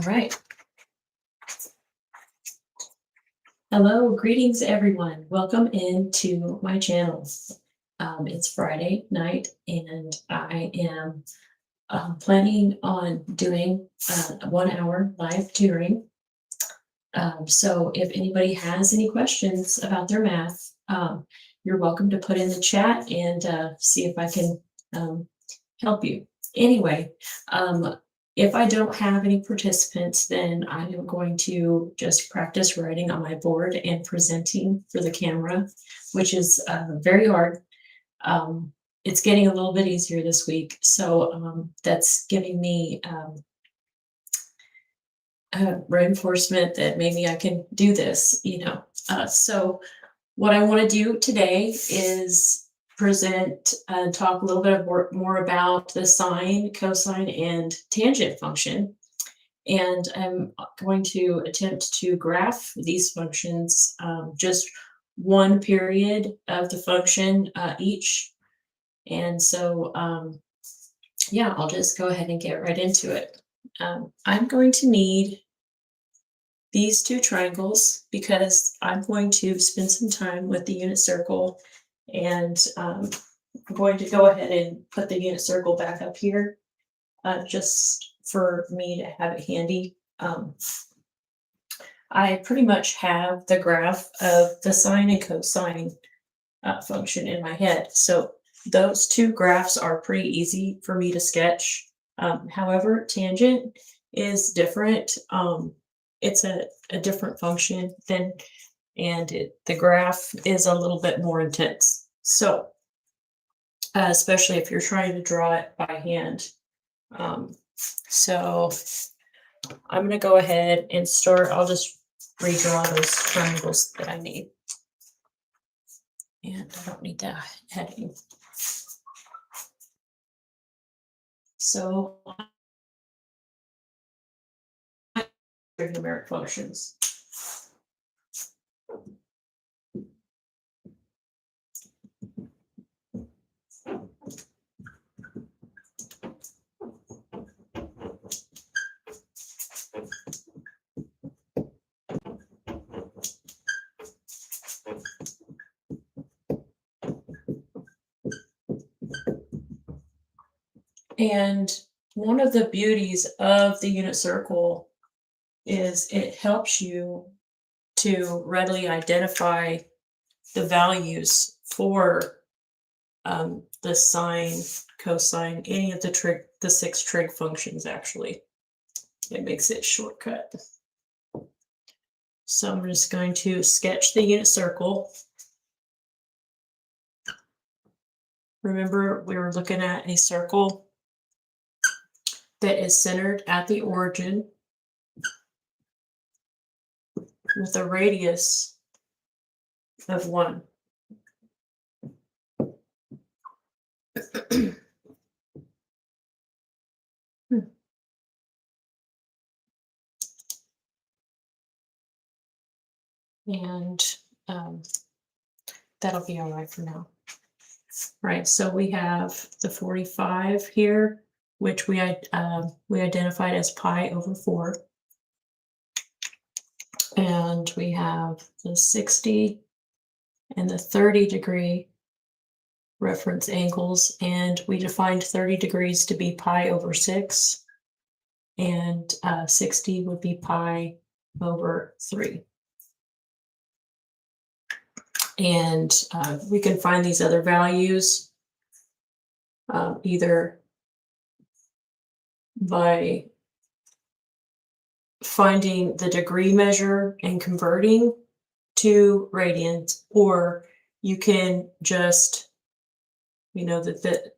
right. Hello, greetings everyone. Welcome into my channel. It's Friday night and I am planning on doing 1 hour live tutoring. So if anybody has any questions about their math, you're welcome to put in the chat and see if I can help you. Anyway, if I don't have any participants, then I am going to just practice writing on my board and presenting for the camera, which is very hard. It's getting a little bit easier this week, so that's giving me reinforcement that maybe I can do this, So what I want to do today is present and talk a little bit more about the sine, cosine, and tangent function. And I'm going to attempt to graph these functions, just one period of the function each. And so, yeah, I'll just go ahead and get right into it. I'm going to need these two triangles because I'm going to spend some time with the unit circle, and I'm going to go ahead and put the unit circle back up here just for me to have it handy. I pretty much have the graph of the sine and cosine function in my head, so those two graphs are pretty easy for me to sketch. However, tangent is different. It's a different function than, and the graph is a little bit more intense. So, especially if you're trying to draw it by hand. So I'm going to go ahead and start. I'll just redraw those triangles that I need. And I don't need that heading. So numeric functions. And one of the beauties of the unit circle is it helps you to readily identify the values for the sine, cosine, any of the 6 trig functions. Actually, it makes it shortcut. So I'm just going to sketch the unit circle. Remember, we were looking at a circle that is centered at the origin with a radius of 1. And that'll be all right for now. Right, so we have the 45 here, which we identified as pi over 4. And we have the 60 and the 30-degree reference angles, and we defined 30 degrees to be pi over 6, and 60 would be pi over 3. And we can find these other values either by finding the degree measure and converting to radians, or you can just, that the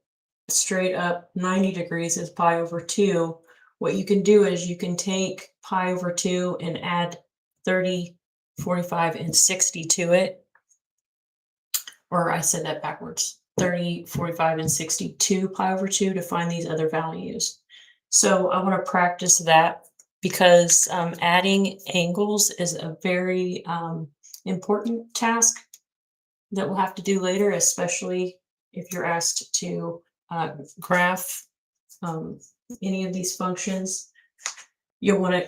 straight up 90 degrees is pi over 2. What you can do is you can take pi over 2 and add 30, 45, and 60 to it. Or I said that backwards, 30, 45, and 60 to pi over 2 to find these other values. So I want to practice that because adding angles is a very important task that we'll have to do later, especially if you're asked to graph any of these functions. you'll want to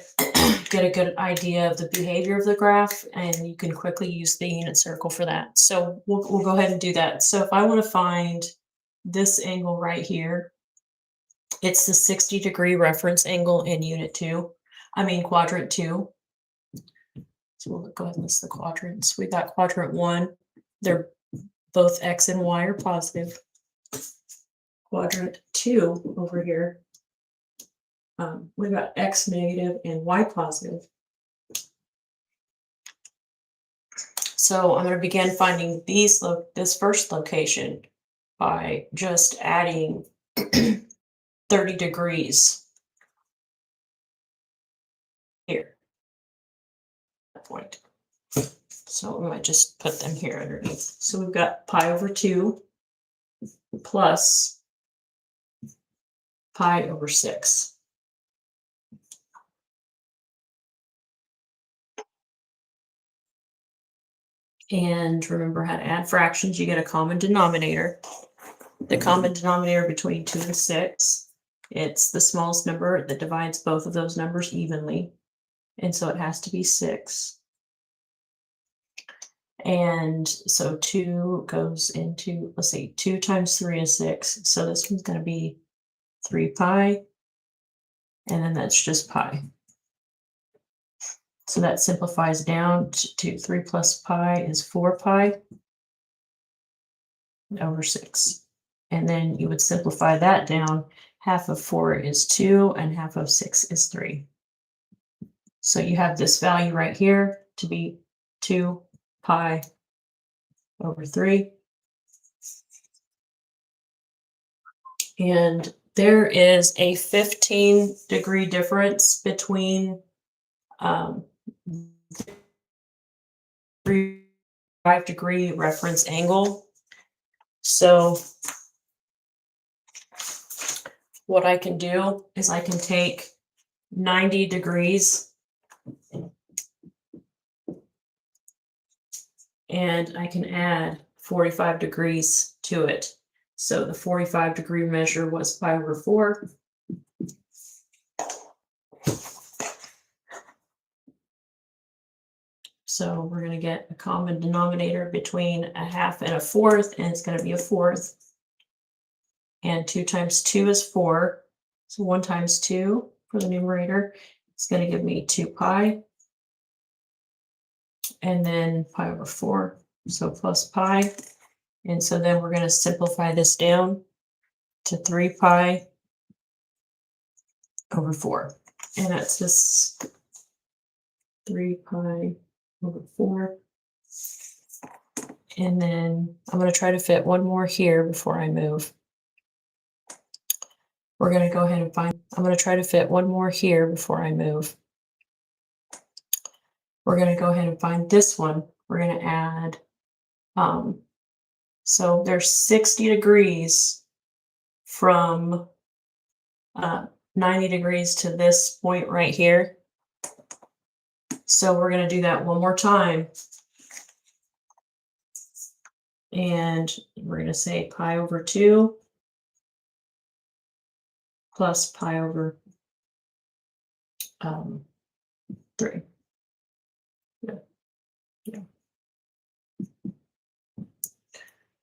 get a good idea of the behavior of the graph, and you can quickly use the unit circle for that. So we'll go ahead and do that. So if I want to find this angle right here, it's the 60-degree reference angle in quadrant 2. So we'll go ahead and list the quadrants. We got quadrant 1. They're both x and y are positive. Quadrant 2 over here, we've got x negative and y positive. So I'm going to begin finding this first location by just adding 30 degrees here. That point. So I might just put them here underneath. So we've got pi over 2 plus pi over 6. And remember how to add fractions. You get a common denominator. The common denominator between 2 and 6. It's the smallest number that divides both of those numbers evenly. And so it has to be 6. And so 2 goes into, let's see, 2 times 3 is 6. So this one's going to be 3 pi. And then that's just pi. So that simplifies down to 3 plus pi is 4 pi over 6. And then you would simplify that down. Half of 4 is 2 and half of 6 is 3. So you have this value right here to be 2 pi over 3. And there is a 15-degree difference between 5-degree reference angle. So what I can do is I can take 90 degrees and I can add 45 degrees to it. So the 45-degree measure was pi over 4. So we're going to get a common denominator between a half and a fourth, and it's going to be a fourth. And 2 times 2 is 4. So 1 times 2 for the numerator. It's going to give me 2 pi. And then pi over 4. So plus pi. And so then we're going to simplify this down to 3 pi over 4. And that's just 3 pi over 4. And then I'm going to try to fit one more here before I move. We're going to go ahead and I'm going to try to fit one more here before I move. We're going to go ahead and find this one. We're going to add, so there's 60 degrees from 90 degrees to this point right here. So we're going to do that one more time. And we're going to say pi over 2 plus pi over 3. Yeah.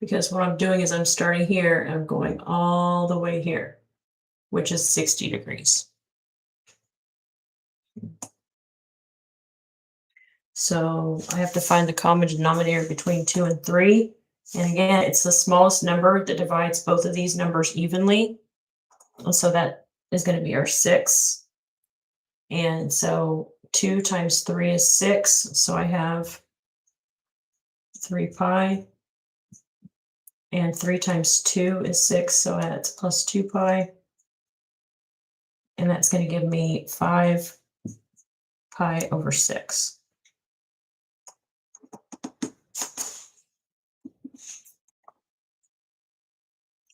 Because what I'm doing is I'm starting here and I'm going all the way here, which is 60 degrees. So I have to find the common denominator between 2 and 3. And again, it's the smallest number that divides both of these numbers evenly. And so that is going to be our 6. And so 2 times 3 is 6. So I have 3 pi. And 3 times 2 is 6. So that's plus 2 pi. And that's going to give me 5 pi over 6.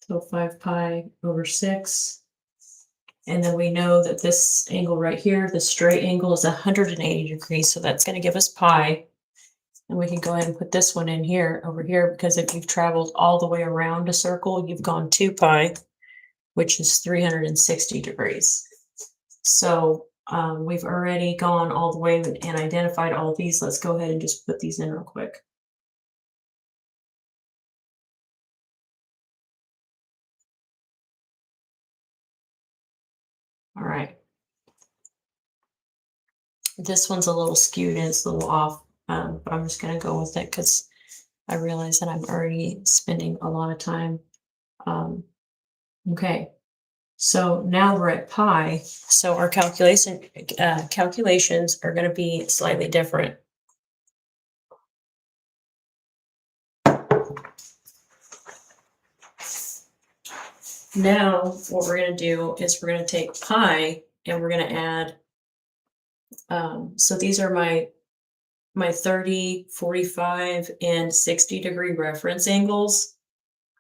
So 5 pi over 6. And then we know that this angle right here, the straight angle, is 180 degrees. So that's going to give us pi. And we can go ahead and put this one in here, over here, because if you've traveled all the way around a circle, you've gone 2 pi, which is 360 degrees. So we've already gone all the way and identified all of these. Let's go ahead and just put these in real quick. All right. This one's a little skewed and it's a little off, but I'm just going to go with it because I realize that I'm already spending a lot of time. Okay, so now we're at pi. So our calculations are going to be slightly different. Now what we're going to do is we're going to take pi and we're going to add, so these are my 30, 45, and 60 degree reference angles.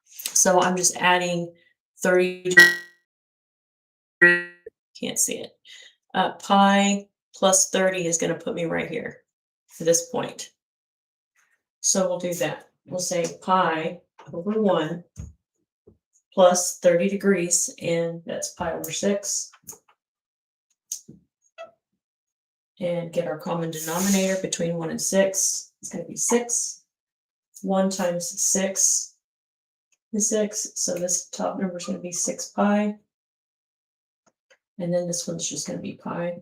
So I'm just adding 30, can't see it. Pi plus 30 is going to put me right here to this point. So we'll do that. We'll say pi over 1 plus 30 degrees, and that's pi over 6. And get our common denominator between 1 and 6. It's going to be 6. 1 times 6 is 6. So this top number is going to be 6 pi. And then this one's just going to be pi.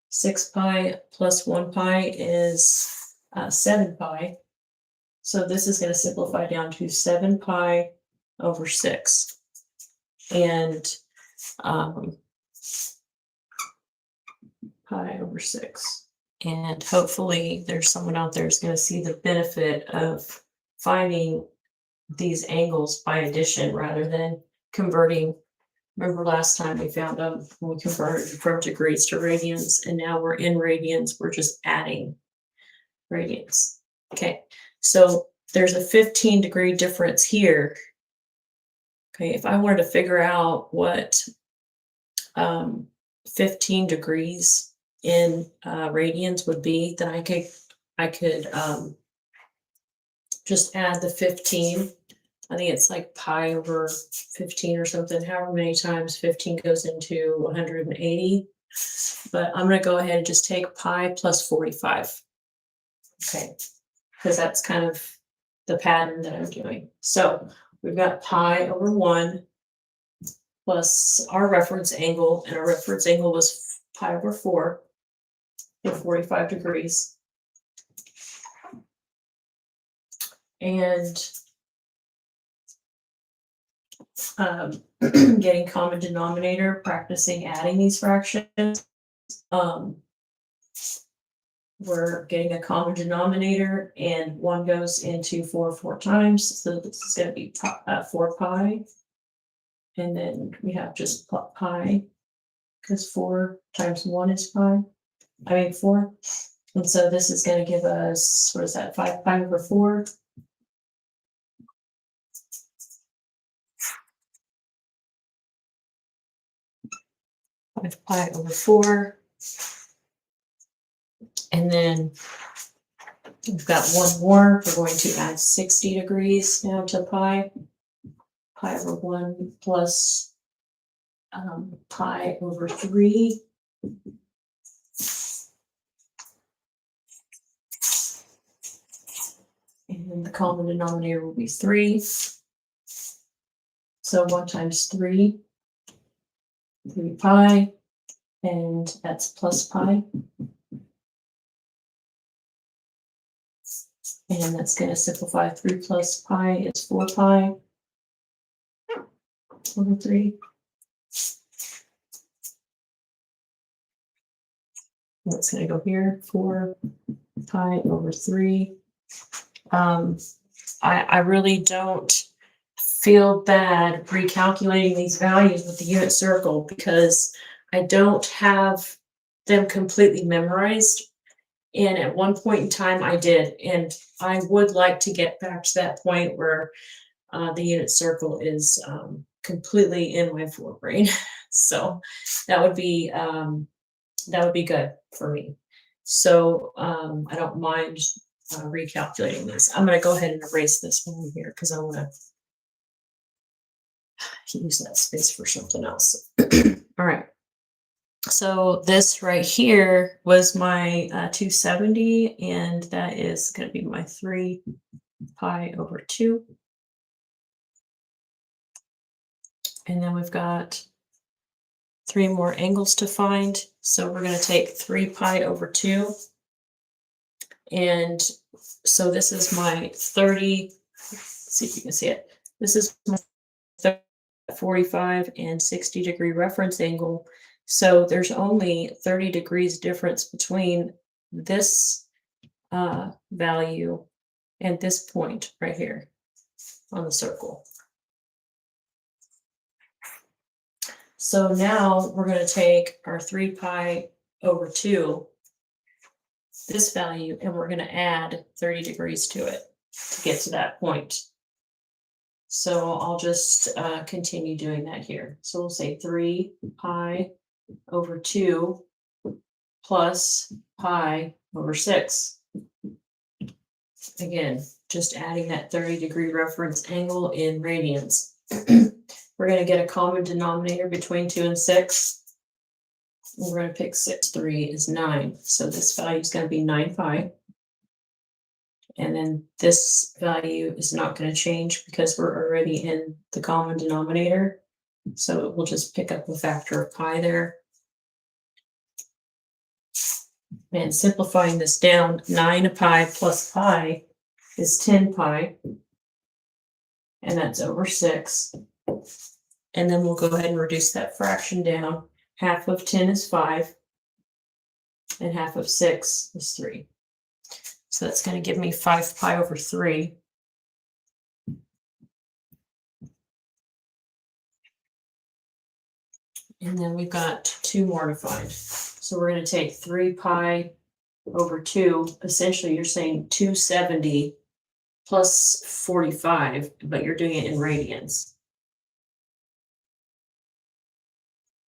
6 pi plus 1 pi is 7 pi. So this is going to simplify down to 7 pi over 6. And pi over 6. And hopefully there's someone out there who's going to see the benefit of finding these angles by addition rather than converting. Remember last time we found out when we converted from degrees to radians, and now we're in radians, we're just adding radians. Okay, so there's a 15-degree difference here. Okay, if I wanted to figure out what 15 degrees in radians would be, then I could just add the 15. I think it's like pi over 15 or something, however many times 15 goes into 180. But I'm going to go ahead and just take pi plus 45. Okay, because that's kind of the pattern that I'm doing. So we've got pi over 1 plus our reference angle, and our reference angle was pi over 4 for 45 degrees. And getting common denominator, practicing adding these fractions. We're getting a common denominator, and 1 goes into 4 times. So this is going to be 4 pi. And then we have just pi, because 4 times 1 is pi. 4. And so this is going to give us, what is that, 5 pi over 4. 5 pi over 4. And then we've got one more. We're going to add 60 degrees now to pi. Pi over 1 plus pi over 3. And the common denominator will be 3. So 1 times 3, 3 pi, and that's plus pi. And that's going to simplify. 3 plus pi is 4 pi over 3. And that's going to go here, 4 pi over 3. I really don't feel bad recalculating these values with the unit circle because I don't have them completely memorized. And at one point in time I did, and I would like to get back to that point where the unit circle is completely in my forebrain. So that would be good for me. So I don't mind recalculating this. I'm going to go ahead and erase this one here because I want to use that space for something else. All right. So this right here was my 270, and that is going to be my 3 pi over 2. And then we've got 3 more angles to find. So we're going to take 3 pi over 2. And so this is my 30, let's see if you can see it. This is my 45 and 60 degree reference angle. So there's only 30 degrees difference between this value and this point right here on the circle. So now we're going to take our 3 pi over 2, this value, and we're going to add 30 degrees to it to get to that point. So I'll just continue doing that here. So we'll say 3 pi over 2 plus pi over 6. Again, just adding that 30 degree reference angle in radians. We're going to get a common denominator between 2 and 6. We're going to pick 6. 3 is 9. So this value is going to be 9 pi. And then this value is not going to change because we're already in the common denominator. So we'll just pick up a factor of pi there. And simplifying this down, 9 pi plus pi is 10 pi. And that's over 6. And then we'll go ahead and reduce that fraction down. Half of 10 is 5. And half of 6 is 3. So that's going to give me 5 pi over 3. And then we've got 2 more to find. So we're going to take 3 pi over 2. Essentially, you're saying 270 plus 45, but you're doing it in radians.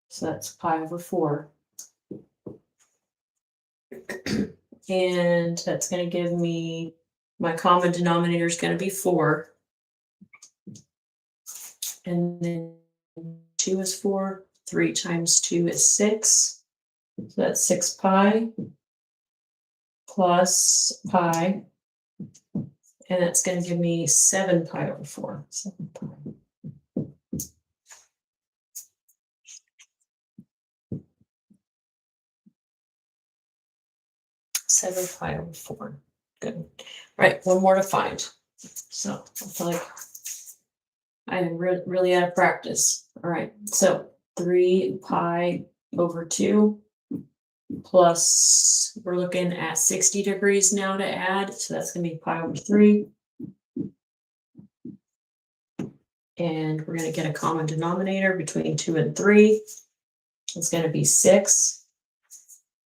So that's pi over 4. And that's going to give me, my common denominator is going to be 4. And then 2 is 4. 3 times 2 is 6. So that's 6 pi plus pi. And that's going to give me 7 pi over 4. 7 pi. Seven pi over 4. Good. All right, one more to find. So I feel like I'm really out of practice. All right, so 3 pi over 2 plus, we're looking at 60 degrees now to add. So that's going to be pi over 3. And we're going to get a common denominator between 2 and 3. It's going to be 6.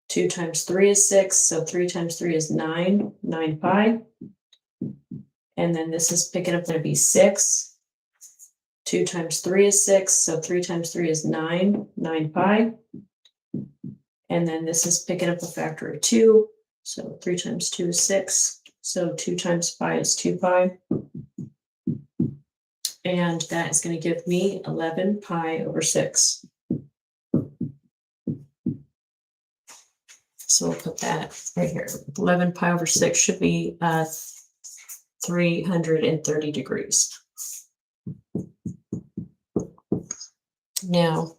2 times 3 is 6, so 3 times 3 is 9, 9 pi. And then this is picking up going to be 6. 2 times 3 is 6, so 3 times 3 is 9, 9 pi. And then this is picking up a factor of 2, so 3 times 2 is 6, so 2 times pi is 2 pi. And that is going to give me 11 pi over 6. So we'll put that right here. 11 pi over 6 should be 330 degrees. Now,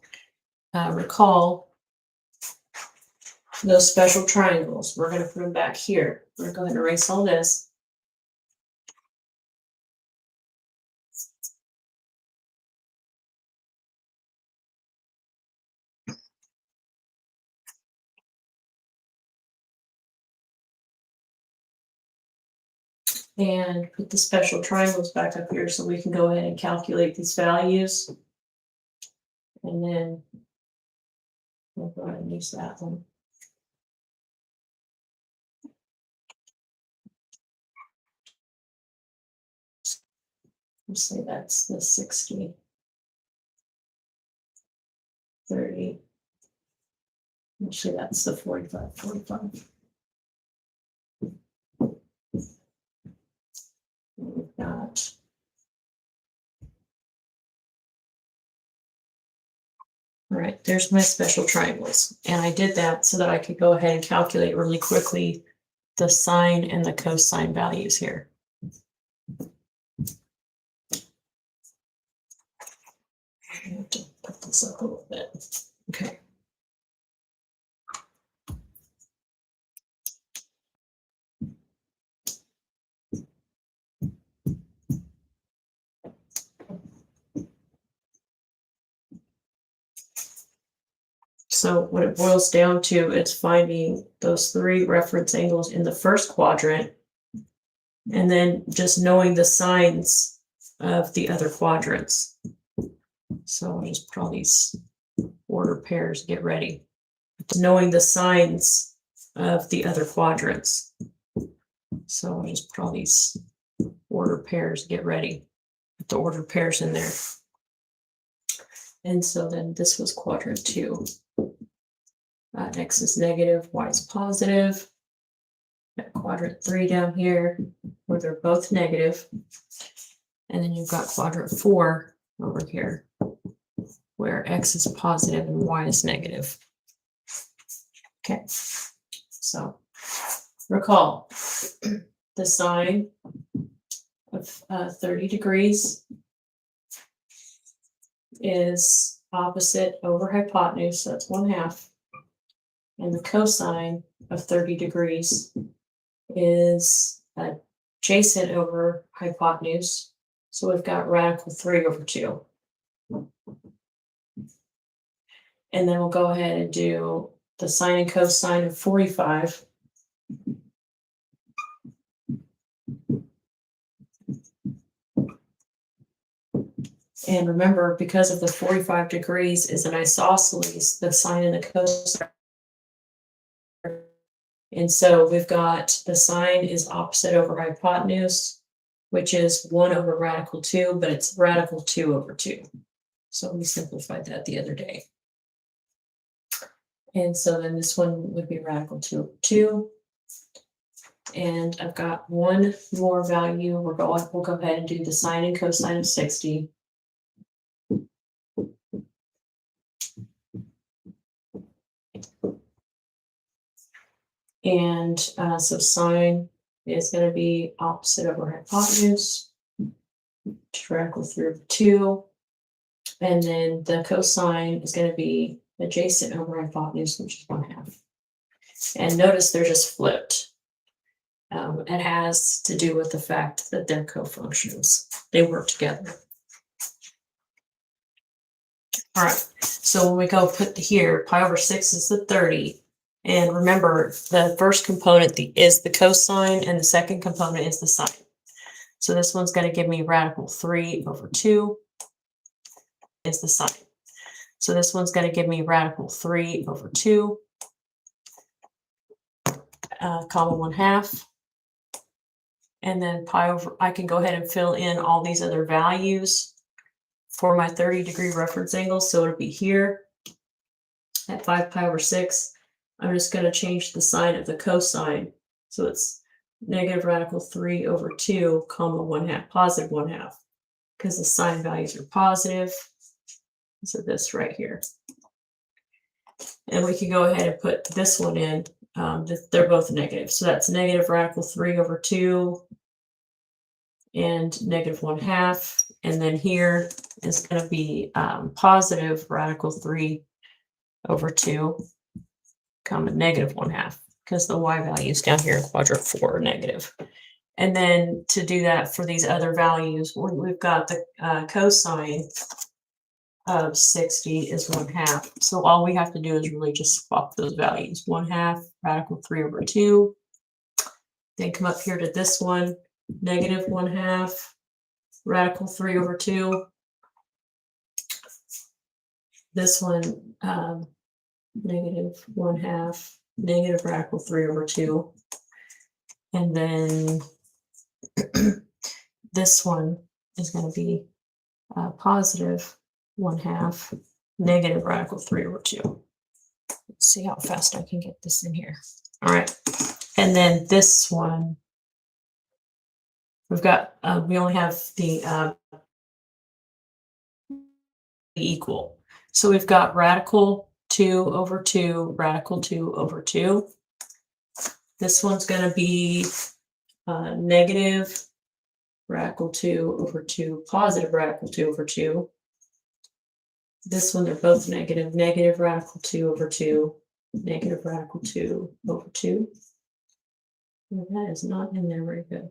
recall those special triangles. We're going to put them back here. We're going to go ahead and erase all this. And put the special triangles back up here so we can go ahead and calculate these values. And then we'll go ahead and use that one. Let's say that's the 60, 30. Actually, that's the 45, 45. We've got All right, there's my special triangles. And I did that so that I could go ahead and calculate really quickly the sine and the cosine values here. I have to put this up a little bit. Okay. So what it boils down to is finding those 3 reference angles in the first quadrant, and then just knowing the signs of the other quadrants. So I'll just put all these order pairs, get ready. Knowing the signs of the other quadrants. So I'll just put all these order pairs, get ready. Put the order pairs in there. And so then this was quadrant 2. X is negative, Y is positive. Got quadrant 3 down here, where they're both negative. And then you've got quadrant 4 over here, where X is positive and Y is negative. Okay, so recall the sine of 30 degrees is opposite over hypotenuse, so that's 1/2. And the cosine of 30 degrees is adjacent over hypotenuse. So we've got radical 3 over 2. And then we'll go ahead and do the sine and cosine of 45. And remember, because of the 45 degrees is an isosceles, the sine and the cosine. And so we've got the sine is opposite over hypotenuse, which is 1 over radical 2, but it's radical 2 over 2. So we simplified that the other day. And so then this one would be radical 2 over 2. And I've got one more value. We'll go ahead and do the sine and cosine of 60. And so sine is going to be opposite over hypotenuse, radical 3 over 2. And then the cosine is going to be adjacent over hypotenuse, which is 1/2. And notice they're just flipped. It has to do with the fact that they're cofunctions. They work together. All right, so when we go put here, pi over 6 is the 30. And remember, the first component is the cosine, and the second component is the sine. So this one's going to give me radical 3 over 2 is the sine. So this one's going to give me radical 3 over 2, comma 1/2. And then pi over, I can go ahead and fill in all these other values for my 30-degree reference angle. So it'll be here at 5 pi over 6. I'm just going to change the sign of the cosine. So it's negative radical 3 over 2, comma 1/2, positive 1/2, because the sine values are positive. So this right here. And we can go ahead and put this one in. They're both negative. So that's negative radical 3 over 2 and negative 1/2. And then here is going to be positive radical 3 over 2, comma negative 1/2, because the y values down here in quadrant 4 are negative. And then to do that for these other values, we've got the cosine of 60 is 1/2. So all we have to do is really just swap those values. 1/2 radical 3 over 2. Then come up here to this one, negative 1/2 radical 3 over 2. This one, negative 1/2 negative radical 3 over 2. And then this one is going to be positive 1/2 negative radical 3 over 2. Let's see how fast I can get this in here. All right. And then this one, we've got, we only have the equal. So we've got radical 2 over 2, radical 2 over 2. This one's going to be negative radical 2 over 2, positive radical 2 over 2. This one, they're both negative, negative radical 2 over 2, negative radical 2 over 2. And that is not in there very good.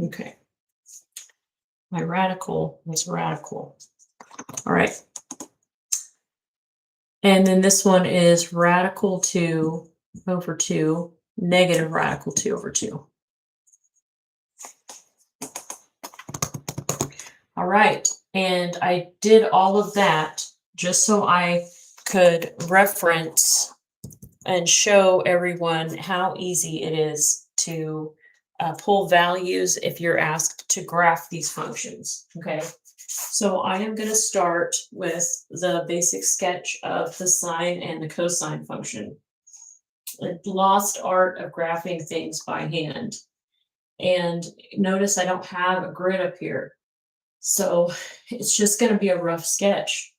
Okay. My radical was radical. All right. And then this one is radical 2 over 2, negative radical 2 over 2. All right. And I did all of that just so I could reference and show everyone how easy it is to pull values if you're asked to graph these functions. Okay. So I am going to start with the basic sketch of the sine and the cosine function. The lost art of graphing things by hand. And notice I don't have a grid up here. So it's just going to be a rough sketch.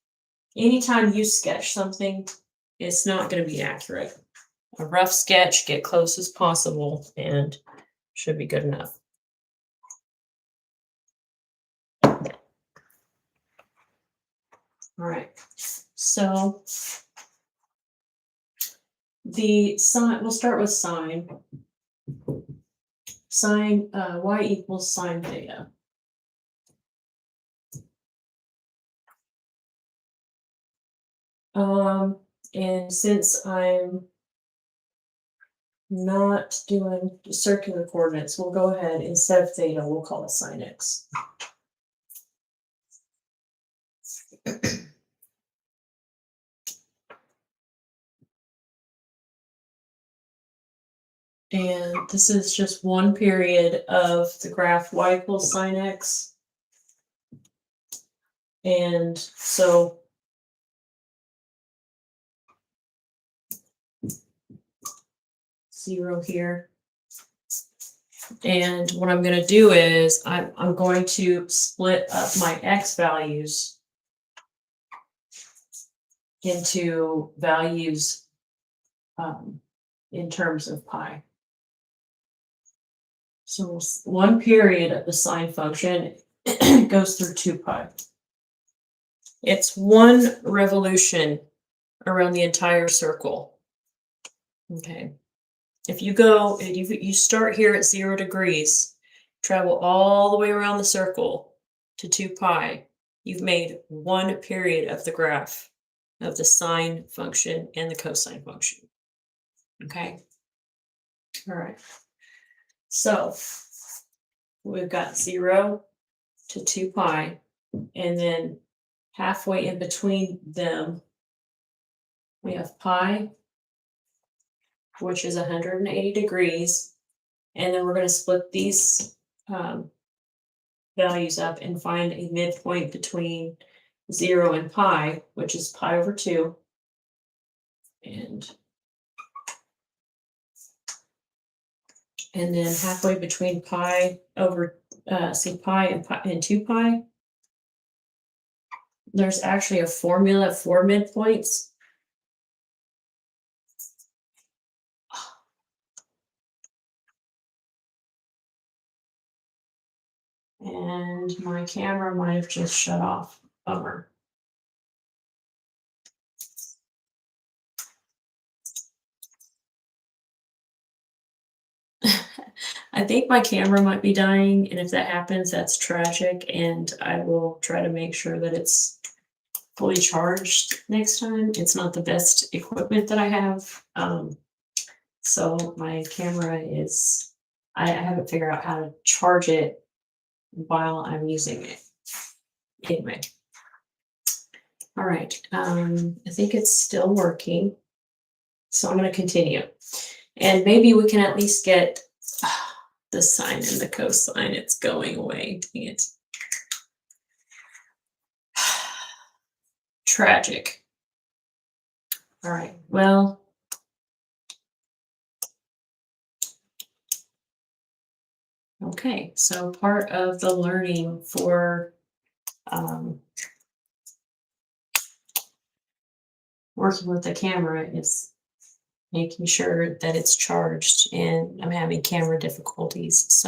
Anytime you sketch something, it's not going to be accurate. A rough sketch, get close as possible, and should be good enough. All right, so the sine, we'll start with sine. Sine, y equals sine theta. And since I'm not doing circular coordinates, we'll go ahead, instead of theta, we'll call it sine x. And this is just one period of the graph y equals sine x. And so zero here. And what I'm going to do is I'm going to split up my x values into values in terms of pi. So one period of the sine function goes through 2 pi. It's one revolution around the entire circle. Okay. If you start here at 0 degrees, travel all the way around the circle to 2 pi, you've made one period of the graph of the sine function and the cosine function. Okay. All right. So we've got 0 to 2 pi, and then halfway in between them, we have pi, which is 180 degrees. And then we're going to split these values up and find a midpoint between 0 and pi, which is pi over 2. And then halfway between pi over, pi and 2 pi, there's actually a formula for midpoints. And my camera might have just shut off. Bummer. I think my camera might be dying, and if that happens, that's tragic, and I will try to make sure that it's fully charged next time. It's not the best equipment that I have. So my camera is, I haven't figured out how to charge it while I'm using it. Anyway. All right, I think it's still working. So I'm going to continue. And maybe we can at least get the sine and the cosine. It's going away. Dang it. Tragic. All right, well. Okay, so part of the learning for working with the camera is making sure that it's charged, and I'm having camera difficulties. So